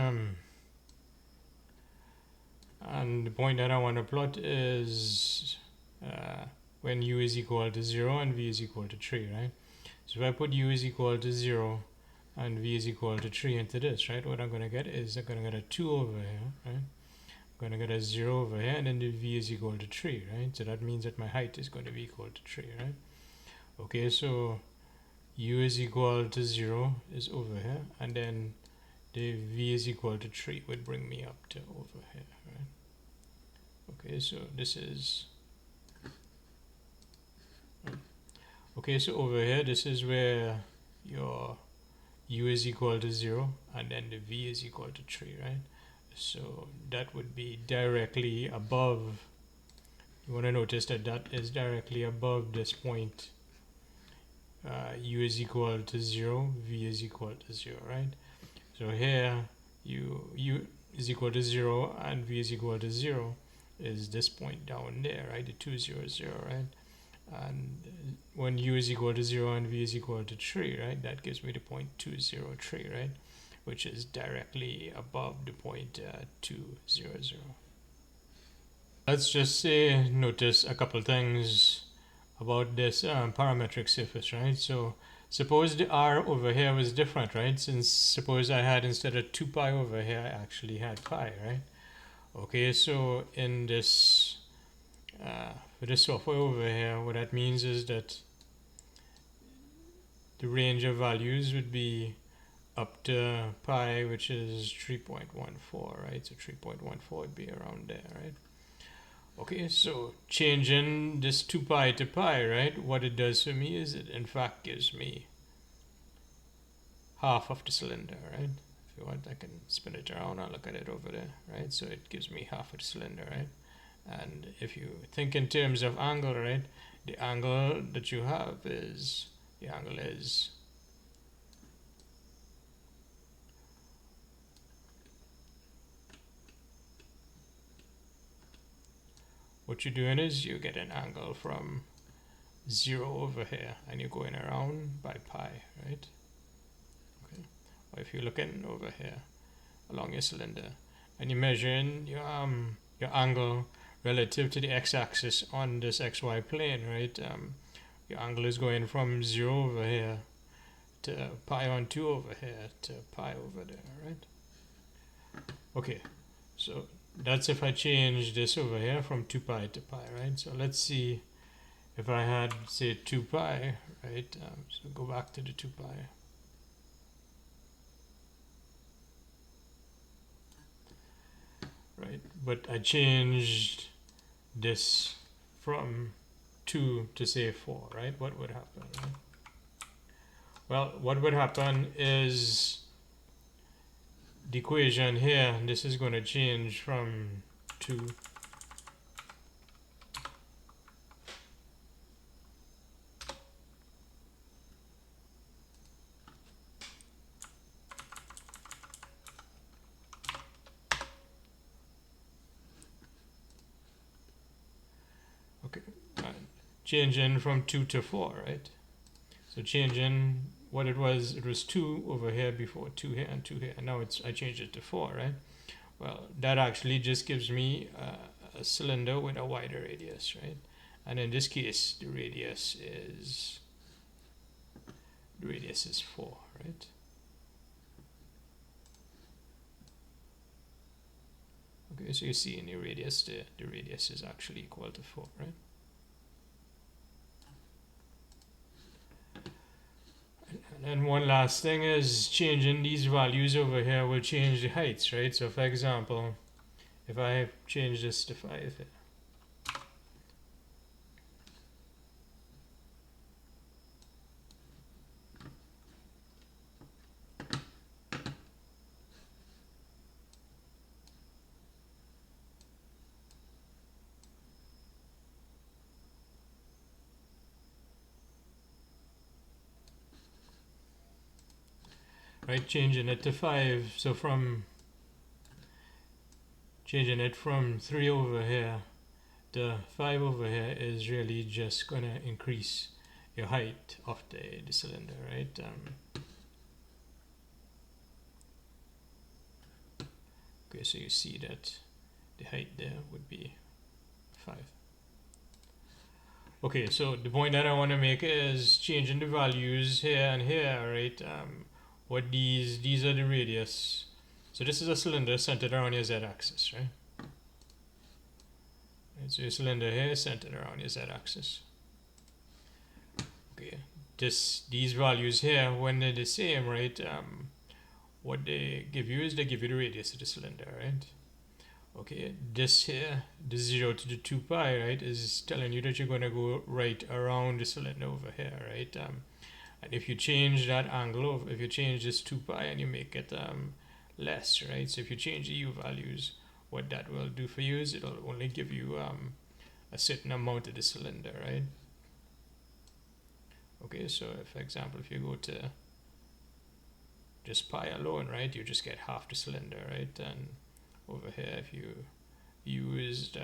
And the point that I want to plot is when u is equal to 0 and v is equal to 3, right? So if I put u is equal to 0 and v is equal to 3 into this, right, what I'm going to get is I'm going to get a 2 over here, right? I'm going to get a 0 over here, and then the v is equal to 3, right? So that means that my height is going to be equal to 3, right? Okay, so u is equal to 0 is over here, and then the v is equal to 3 would bring me up to over here, right? Okay, so this is, okay, so over here, this is where your u is equal to 0 and then the v is equal to 3, right? So that would be directly above, you want to notice that that is directly above this point, u is equal to 0, v is equal to 0, right? So here u is equal to 0 and v is equal to 0 is this point down there, right? The 2, 0, 0, right? And when u is equal to 0 and v is equal to 3, right, that gives me the point 2, 0, 3, right, which is directly above the point 2, 0, 0. Let's just say, notice a couple things about this parametric surface, right? So suppose the r over here was different, right? Since suppose I had, instead of 2 pi over here, I actually had pi, right? Okay, so in this for this software over here, what that means is that the range of values would be up to pi, which is 3.14, right? So 3.14 would be around there, right? Okay, so changing this 2 pi to pi, right? What it does for me is it in fact gives me half of the cylinder, right? If you want, I can spin it around and look at it over there, right? So it gives me half of the cylinder, right? And if you think in terms of angle, right, the angle that you have is, the angle is what you're doing is you get an angle from 0 over here and you're going around by pi, right? Okay. Or if you're looking over here along your cylinder and you're measuring your angle relative to the x-axis on this xy plane, right? Your angle is going from 0 over here to pi on 2 over here to pi over there, right? Okay, so that's if I change this over here from 2 pi to pi, right? So let's see if I had, say, 2 pi, right? So go back to the 2 pi. Right, but I changed this from 2 to say 4, right? What would happen, right? Well, what would happen is the equation here, this is going to change from 2 . Okay, changing from 2 to 4, right? So changing what it was 2 over here before, 2 here and 2 here, and now I changed it to 4, right? Well, that actually just gives me a cylinder with a wider radius, right? And in this case, the radius is 4, right? Okay, so you see in the radius, the radius is actually equal to 4, right? And then one last thing is changing these values over here will change the heights, right? So for example, if I change this to 5 here, right, changing it to 5, so from changing it from 3 over here to 5 over here is really just going to increase your height of the cylinder, right? Okay, so you see that the height there would be 5. Okay, so the point that I want to make is changing the values here and here, right? What these are the radius. So this is a cylinder centered around your z-axis, right? So your cylinder here is centered around your z-axis. Okay, these values here, when they're the same, right? What they give you is they give you the radius of the cylinder, right? Okay, this here, the 0 to the 2 pi, right, is telling you that you're going to go right around the cylinder over here, right? And if you change that angle, if you change this 2 pi and you make it less, right? So if you change the u values, what that will do for you is it'll only give you a certain amount of the cylinder, right? Okay, so for example, if you go to just pi alone, right, you just get half the cylinder, right? And over here, if you used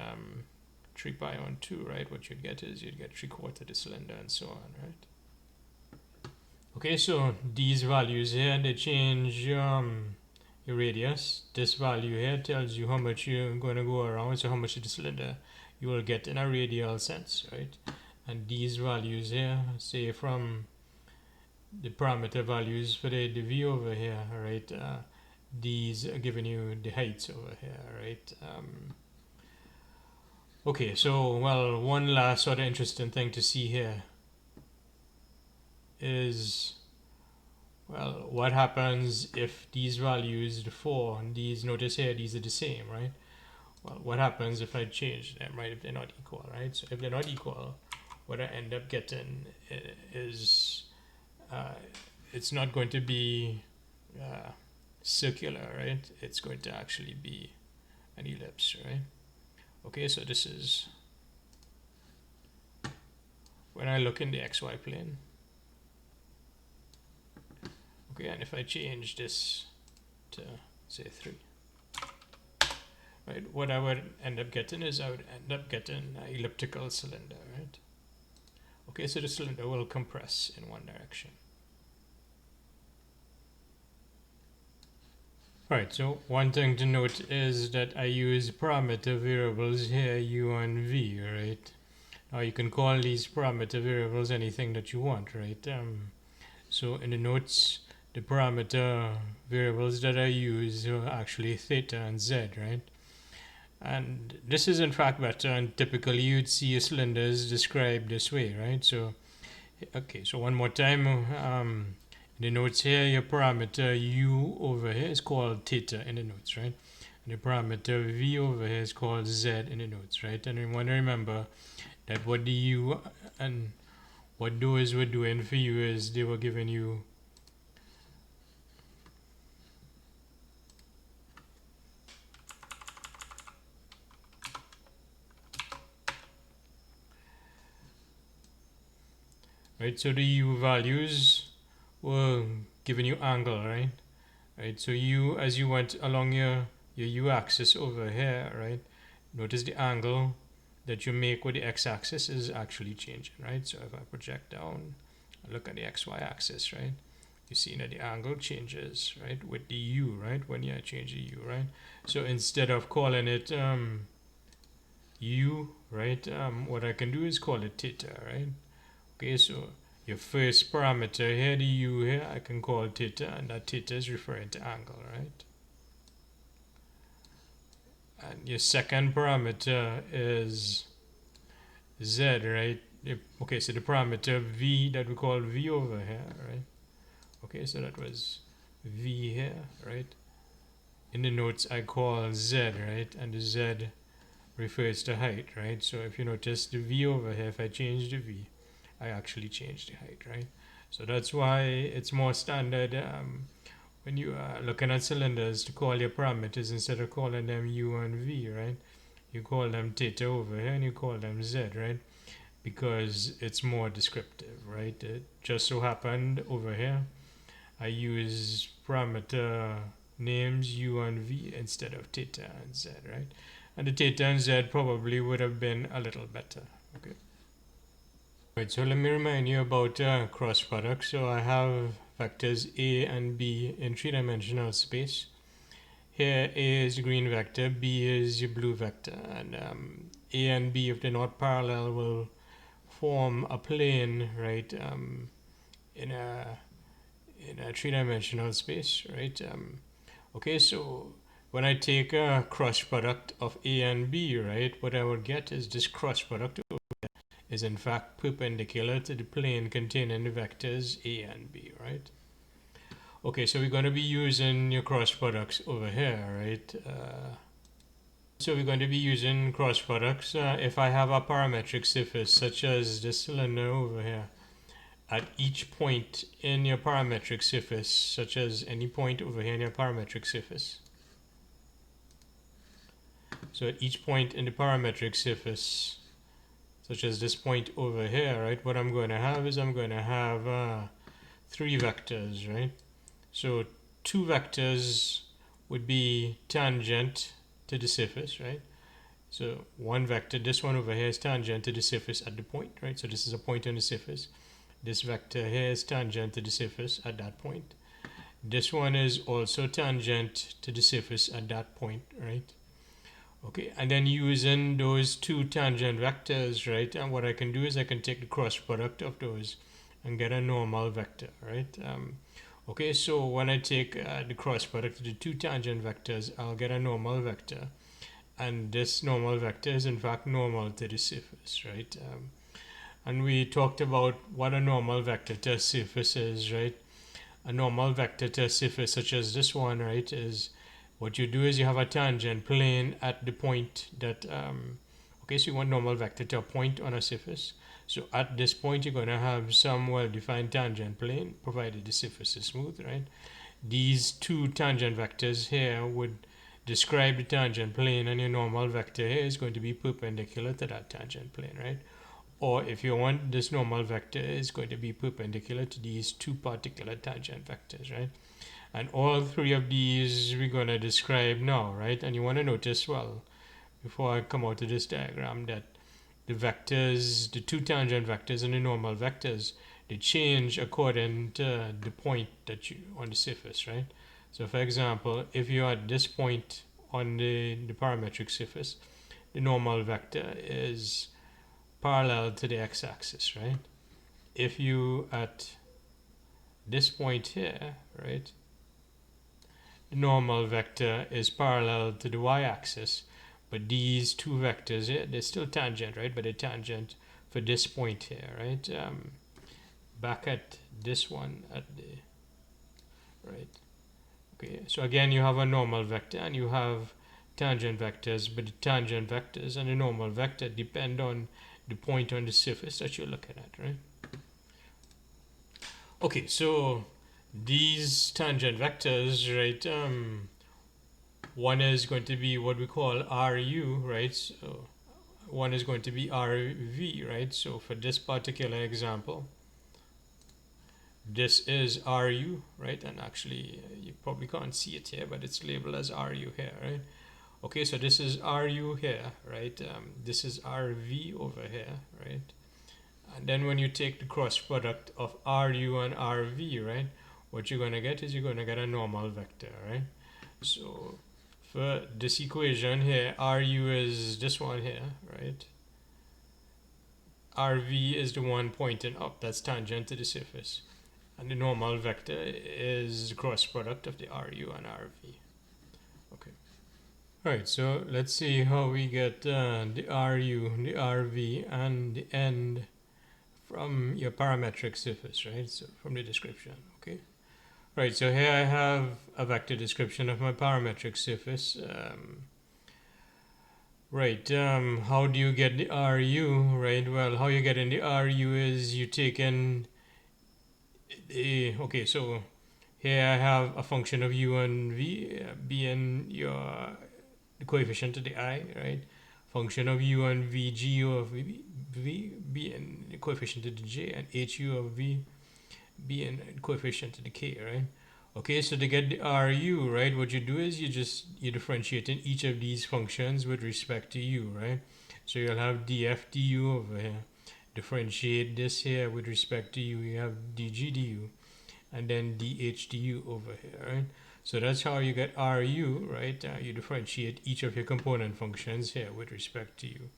3 pi on 2, right, what you'd get is you'd get 3/4 of the cylinder and so on, right? Okay, so these values here, they change your radius. This value here tells you how much you're going to go around, so how much of the cylinder you will get in a radial sense, right? And these values here, say from the parameter values for the v over here, right? These are giving you the heights over here, right? Okay, so, well, one last sort of interesting thing to see here is, well, what happens if these values, the 4, and these, notice here, these are the same, right? Well, what happens if I change them, right, if they're not equal, right? So if they're not equal, what I end up getting is, it's not going to be circular, right? It's going to actually be an ellipse, right? Okay, so this is when I look in the xy plane. Okay, and if I change this to say 3, right, what I would end up getting is I would end up getting an elliptical cylinder, right? Okay, so the cylinder will compress in one direction. Right, so one thing to note is that I use parameter variables here, u and v, right? Now you can call these parameter variables anything that you want, right? So in the notes, the parameter variables that I use are actually theta and z, right? And this is in fact better, and typically you'd see a cylinder is described this way, right? So, okay, so one more time, in the notes here, your parameter u over here is called theta in the notes, right? And the parameter v over here is called z in the notes, right? And we want to remember that what the u and what those were doing for you is they were giving you right. So the u values were giving you angle, right? Right. So you, as you went along your u axis over here, right? Notice the angle that you make with the x-axis is actually changing, right? So if I project down, I look at the xy axis, right? You see that the angle changes, right, with the u, right, when you change the u, right? So instead of calling it u, right, what I can do is call it theta, right? Okay, so your first parameter here, the u here, I can call theta, and that theta is referring to angle, right? And your second parameter is z, right? Okay, so the parameter v that we call v over here, right? Okay, so that was v here, right? In the notes I call z, right? And the z refers to height, right? So if you notice the v over here, if I change the v, I actually change the height, right? So that's why it's more standard when you are looking at cylinders to call your parameters instead of calling them u and v, right? You call them theta over here and you call them z, right? Because it's more descriptive, right? It just so happened over here I use parameter names u and v instead of theta and z, right? And the theta and z probably would have been a little better, okay? Right, so let me remind you about cross product. So I have vectors a and b in three-dimensional space. Here a is the green vector, b is the blue vector, and a and b, if they're not parallel, will form a plane, right, in a three-dimensional space, right? Okay, so when I take a cross product of a and b, right, what I would get is this cross product is in fact perpendicular to the plane containing the vectors a and b, right? Okay, so we're going to be using your cross products over here, right? So we're going to be using cross products if I have a parametric surface such as this cylinder over here. At each point in your parametric surface, such as any point over here in your parametric surface. So at each point in the parametric surface, such as this point over here, right, what I'm going to have is I'm going to have three vectors, right? So two vectors would be tangent to the surface, right? So one vector, this one over here is tangent to the surface at the point, right? So this is a point on the surface. This vector here is tangent to the surface at that point. This one is also tangent to the surface at that point, right? Okay, and then using those two tangent vectors, right, and what I can do is I can take the cross product of those and get a normal vector, right? Okay, so when I take the cross product of the two tangent vectors, I'll get a normal vector. And this normal vector is in fact normal to the surface, right? And we talked about what a normal vector to a surface is, right? A normal vector to a surface such as this one, right, is what you do is you have a tangent plane at the point that, okay, so you want normal vector to a point on a surface. So at this point, you're going to have some well-defined tangent plane, provided the surface is smooth, right? These two tangent vectors here would describe the tangent plane, and your normal vector here is going to be perpendicular to that tangent plane, right? Or if you want, this normal vector is going to be perpendicular to these two particular tangent vectors, right? And all three of these we're going to describe now, right? And you want to notice, well, before I come out of this diagram, that the vectors, the two tangent vectors and the normal vectors, they change according to the point that you on the surface, right? So for example, if you're at this point on the parametric surface, the normal vector is parallel to the x-axis, right? If you at this point here, right, the normal vector is parallel to the y-axis, But these two vectors here, they're still tangent, right? But they're tangent for this point here, right? Back at this one at the right. Okay, so again you have a normal vector and you have tangent vectors, but the tangent vectors and the normal vector depend on the point on the surface that you're looking at, right? Okay, so these tangent vectors, right? One is going to be what we call RU, right? So one is going to be RV, right? So for this particular example, this is RU, right? And actually, you probably can't see it here, but it's labeled as RU here, right? Okay, so this is RU here, right? This is RV over here, right? And then when you take the cross product of RU and RV, right? What you're going to get is you're going to get a normal vector, right? So for this equation here, RU is this one here, right? RV is the one pointing up, that's tangent to the surface. And the normal vector is the cross product of the RU and RV. Okay. Alright, so let's see how we get the RU, the RV, and the end from your parametric surface, right? So from the description, okay? Right, so here I have a vector description of my parametric surface. How do you get the RU, right? Well, how you get in the RU is you take in the, okay, so here I have a function of u and v being your the coefficient of the I, right? Function of u and v, gu of v being the coefficient of the j, and hu of v being the coefficient of the k, right? Okay, so to get the RU, right, what you do is you differentiate in each of these functions with respect to u, right? So you'll have df du over here. Differentiate this here with respect to u, you have dg du, and then dh du over here, right? So that's how you get RU, right? You differentiate each of your component functions here with respect to u.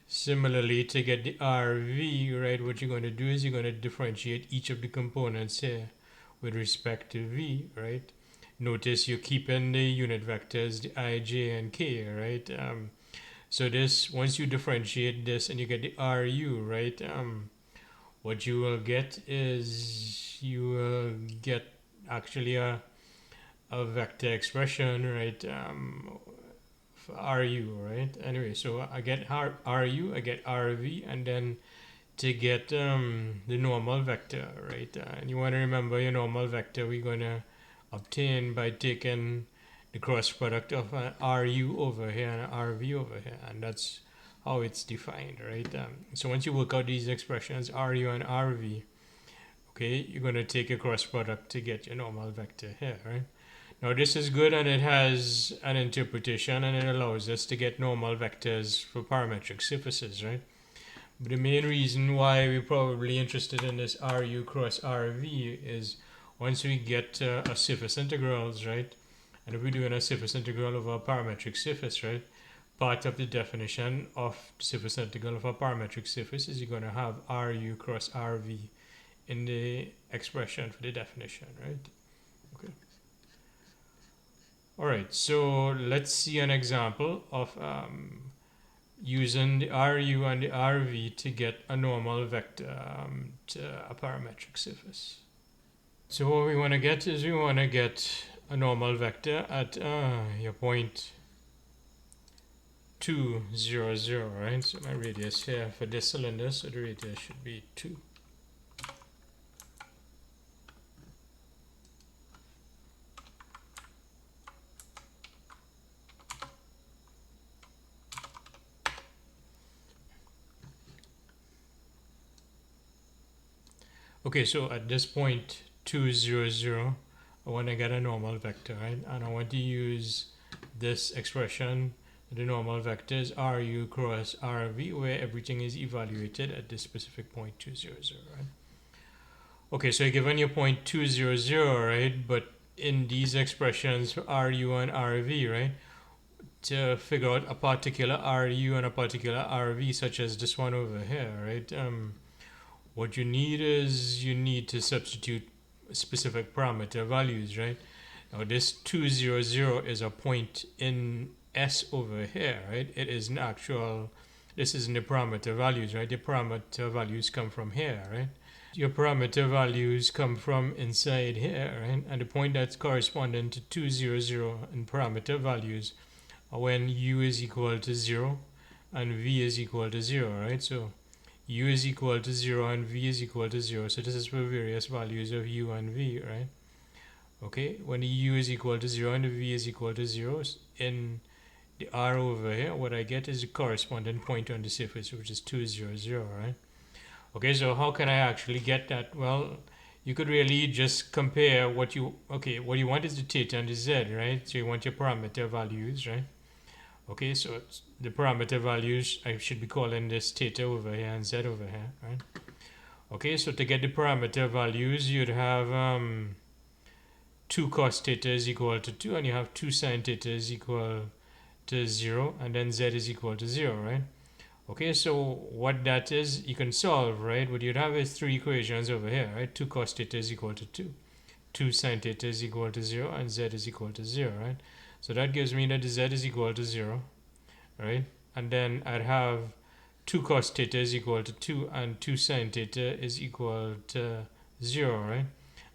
Similarly, to get the RV, right, what you're going to do is you're going to differentiate each of the components here with respect to v, right? Notice you're keeping the unit vectors, the I, j, and k, right? So this, once you differentiate this and you get the RU, right? What you will get is you will get actually a vector expression, right? For RU, right? Anyway, so I get RU, I get RV, and then to get the normal vector, right? And you want to remember your normal vector we're going to obtain by taking the cross product of an RU over here and an RV over here, and that's how it's defined, right? So once you work out these expressions, RU and RV, okay, you're going to take a cross product to get your normal vector here, right? Now this is good and it has an interpretation and it allows us to get normal vectors for parametric surfaces, right? But the main reason why we're probably interested in this RU cross RV is once we get a surface integrals, right? And if we're doing a surface integral of a parametric surface, right? Part of the definition of surface integral of a parametric surface is you're going to have RU cross RV in the expression for the definition, right? Okay. All right, so let's see an example of using the RU and the RV to get a normal vector to a parametric surface. So what we want to get is we want to get a normal vector at your point 2, 0, 0, right? So my radius here for this cylinder, so the radius should be 2. Okay, so at this point 2, 0, 0, I want to get a normal vector, right? And I want to use this expression. The normal vector is RU cross RV, where everything is evaluated at this specific point 2, 0, 0, right? Okay, so given your point 2, 0, 0, right? But in these expressions for RU and RV, right? To figure out a particular RU and a particular RV, such as this one over here, right? What you need is you need to substitute specific parameter values, right? Now this 2, 0, 0 is a point in S over here, right? It is an actual, this isn't the parameter values, right? The parameter values come from here, right? Your parameter values come from inside here, right? And the point that's corresponding to 200 in parameter values are when u is equal to 0 and v is equal to 0, right? So u is equal to 0 and v is equal to 0. So this is for various values of u and v, right? Okay, when the u is equal to 0 and the v is equal to 0, in the r over here, what I get is the corresponding point on the surface, which is 200, right? Okay, so how can I actually get that? Well, you could really just compare what you want is the theta and the z, right? So you want your parameter values, right? Okay, so it's the parameter values, I should be calling this theta over here and z over here, right? Okay, so to get the parameter values, you'd have 2 cos theta is equal to 2, and you have 2 sin theta is equal to 0, and then z is equal to 0, right? Okay, so what that is, you can solve, right? What you'd have is 3 equations over here, right? 2 cos theta is equal to 2. 2 sin theta is equal to 0, and z is equal to 0, right? So that gives me that the z is equal to 0, right? And then I'd have 2 cos theta is equal to 2, and 2 sin theta is equal to 0, right?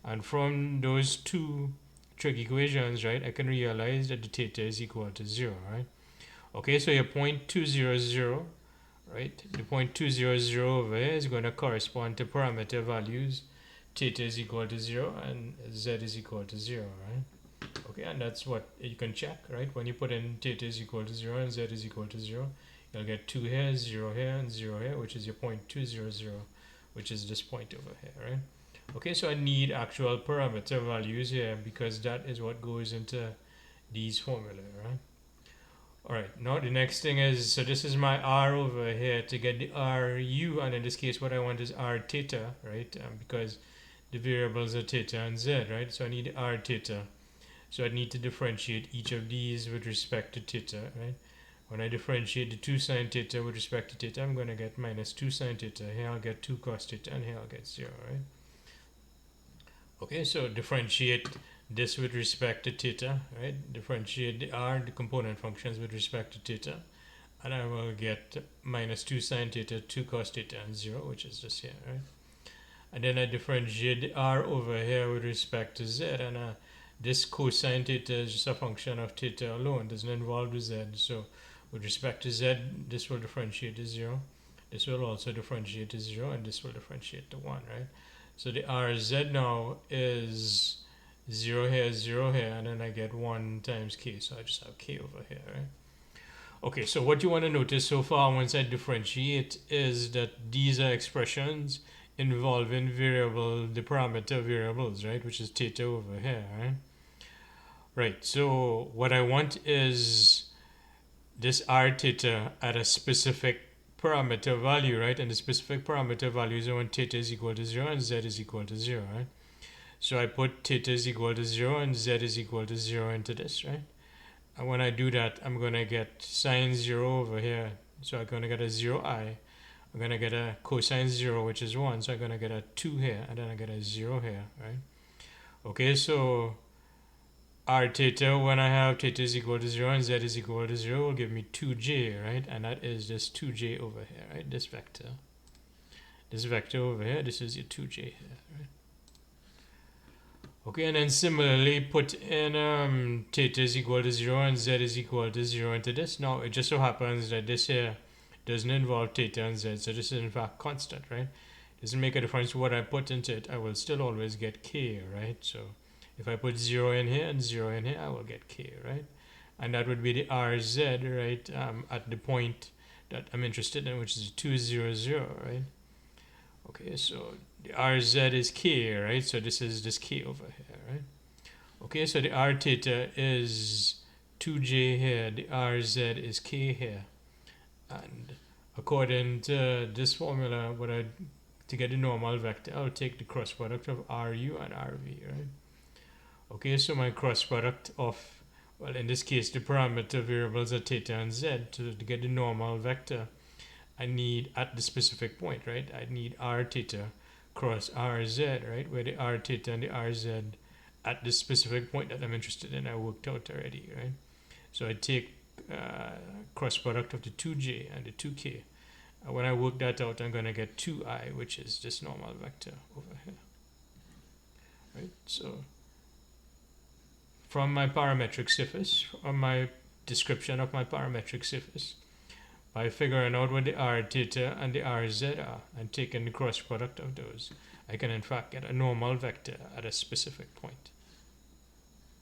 And from those two trig equations, right, I can realize that the theta is equal to 0, right? Okay, so your point 200, right? The point 200 over here is going to correspond to parameter values. Theta is equal to 0 and z is equal to 0, right? Okay, and that's what you can check, right? When you put in theta is equal to 0 and z is equal to 0, you'll get 2 here, 0 here, and 0 here, which is your point 200, which is this point over here, right? Okay, so I need actual parameter values here because that is what goes into these formulae, right? Alright, now the next thing is, so this is my r over here to get the ru, and in this case what I want is r theta, right? Because the variables are theta and z, right? So I need r theta. So I need to differentiate each of these with respect to theta, right? When I differentiate the 2 sin theta with respect to theta, I'm going to get minus 2 sin theta. Here I'll get 2 cos theta, and here I'll get 0, right? Okay, so differentiate this with respect to theta, right? Differentiate the r, the component functions with respect to theta, and I will get minus 2 sin theta, 2 cos theta, and 0, which is just here, right? And then I differentiate the r over here with respect to z, and this cosine theta is just a function of theta alone, doesn't involve the z. So with respect to z, this will differentiate to 0, this will also differentiate to 0, and this will differentiate to 1, right? So the rz now is 0 here, 0 here, and then I get 1 times k, so I just have k over here, right? Okay, so what you want to notice so far once I differentiate is that these are expressions involving the parameter variables, right, which is theta over here, right? Right, so what I want is this r theta at a specific parameter value, right? And the specific parameter value is when theta is equal to 0 and z is equal to 0, right? So I put theta is equal to 0 and z is equal to 0 into this, right? And when I do that, I'm going to get sine 0 over here. So I'm going to get a 0i. I'm going to get a cosine 0, which is 1. So I'm going to get a 2 here, and then I get a 0 here, right? Okay, so r theta, when I have theta is equal to 0 and z is equal to 0, will give me 2j, right? And that is this 2j over here, right? This vector. This vector over here, this is your 2j here, right? Okay, and then similarly put in theta is equal to 0 and z is equal to 0 into this. Now, it just so happens that this here doesn't involve theta and z, so this is in fact constant, right? Doesn't make a difference what I put into it, I will still always get k, right? So if I put 0 in here and 0 in here, I will get k, right? And that would be the rz, right, at the point that I'm interested in, which is 200, right? Okay, so the rz is k, right? So this is this k over here, right? Okay, so the r theta is 2j here, the rz is k here. And according to this formula, to get the normal vector, I'll take the cross product of ru and rv, right? Okay, so my cross product of, well, in this case, the parameter variables are theta and z. To get the normal vector, I need at the specific point, right? I need r theta cross rz, right? Where the r theta and the rz at the specific point that I'm interested in, I worked out already, right? So I take cross product of the 2j and the 2k. When I work that out, I'm going to get 2I, which is this normal vector over here. Right? So from my parametric surface, from my description of my parametric surface, by figuring out what the r theta and the rz are and taking the cross product of those, I can in fact get a normal vector at a specific point.